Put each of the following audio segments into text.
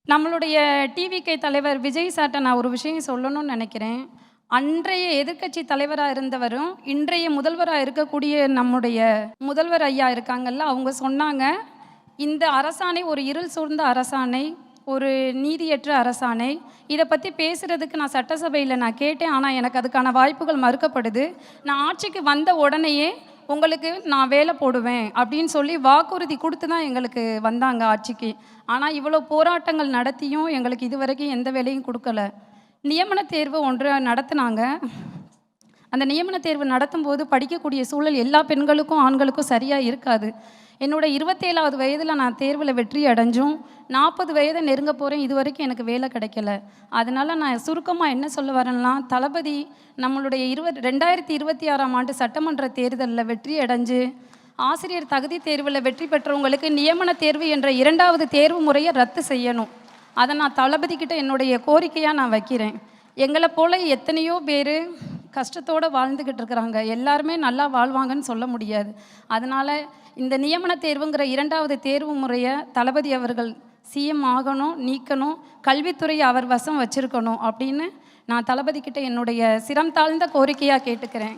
நம்மளுடைய டிவிகே தலைவர் விஜய் சார்ட்ட நான் ஒரு விஷயம் சொல்லணும்னு நினைக்கிறேன். அன்றைய எதிர்க்கட்சி தலைவரா இருந்தவரும், இன்றைய முதல்வரா இருக்கக்கூடிய நம்முடைய முதல்வர் ஐயா இருக்காங்கல்ல, அவங்க சொன்னாங்க, "இந்த அரசாணை ஒரு இருள் சூழ்ந்த அரசாணை, ஒரு நீதியற்ற அரசாணை. இத பத்தி பேசுறதுக்கு நான் சட்டசபையில நான் கேட்டேன். ஆனா எனக்கு அதுக்கான வாய்ப்புகள் மறுக்கப்படுது. நான் ஆட்சிக்கு வந்த உடனேயே உங்களுக்கு நான் வேலை போடுவேன்." அப்படின்னு சொல்லி வாக்குறுதி குடுத்து தான் எங்களுக்கு வந்தாங்க ஆட்சிக்கு. ஆனா இவ்வளோ போராட்டங்கள் நடத்தியும் எங்களுக்கு இதுவரைக்கும் எந்த வேலையும் குடுக்கல. நியமன தேர்வு ஒன்று நடத்துனாங்க. அந்த நியமன தேர்வு நடத்தும்போது படிக்கக்கூடிய சூழல் எல்லா பெண்களுக்கும், ஆண்களுக்கும் சரியா இருக்காது. என்னோட 27வது வயதில நான் தேர்வுல வெற்றி அடைஞ்சும், 40 வயத நெருங்க போறேன். இதுவரைக்கும் எனக்கு வேலை கிடைக்கல. அதனால நான் சுருக்கமா என்ன சொல்ல வரேன்னா, தளபதி நம்மளுடைய 2026ஆம் ஆண்டு சட்டமன்ற தேர்தல்ல வெற்றி அடைஞ்சு, ஆசிரியர் தகுதி தேர்வுல வெற்றி பெற்றவங்களுக்கு நியமன தேர்வு என்ற 2வது தேர்வு முறைய ரத்து செய்யணும். அத நான் தளபதி கிட்ட என்னுடைய கோரிக்கையா நான் வைக்கிறேன். எங்கள போல எத்தனையோ பேரு கஷ்டத்தோட வாழ்ந்துகிட்டு இருக்கிறாங்க. எல்லாருமே நல்லா வாழ்வாங்கன்னு சொல்ல முடியாது. அதனால இந்த நியமன தேர்வுங்கிற 2வது தேர்வு முறைய தளபதி அவர்கள் சிஎம் ஆகணும், நீக்கணும், கல்வித்துறையை அவர் வசம் வச்சிருக்கணும் அப்படின்னு நான் தளபதி கிட்ட என்னுடைய சிரம் தாழ்ந்த கோரிக்கையா கேட்டுக்கிறேன்.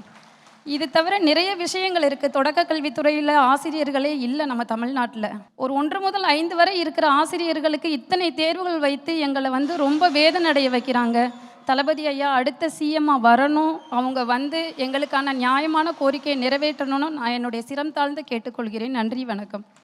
இது தவிர நிறைய விஷயங்கள் இருக்குது. தொடக்க கல்வித்துறையில் ஆசிரியர்களே இல்லை நம்ம தமிழ்நாட்டில். ஒரு 1 முதல் 5 வரை இருக்கிற ஆசிரியர்களுக்கு இத்தனை தேர்வுகள் வைத்து எங்களை ரொம்ப வேதனை அடைய வைக்கிறாங்க. தளபதி ஐயா அடுத்த சிஎம்மாக வரணும். அவங்க எங்களுக்கான நியாயமான கோரிக்கையை நிறைவேற்றணும்னு நான் என்னுடைய சிரம் தாழ்ந்து கேட்டுக்கொள்கிறேன். நன்றி, வணக்கம்.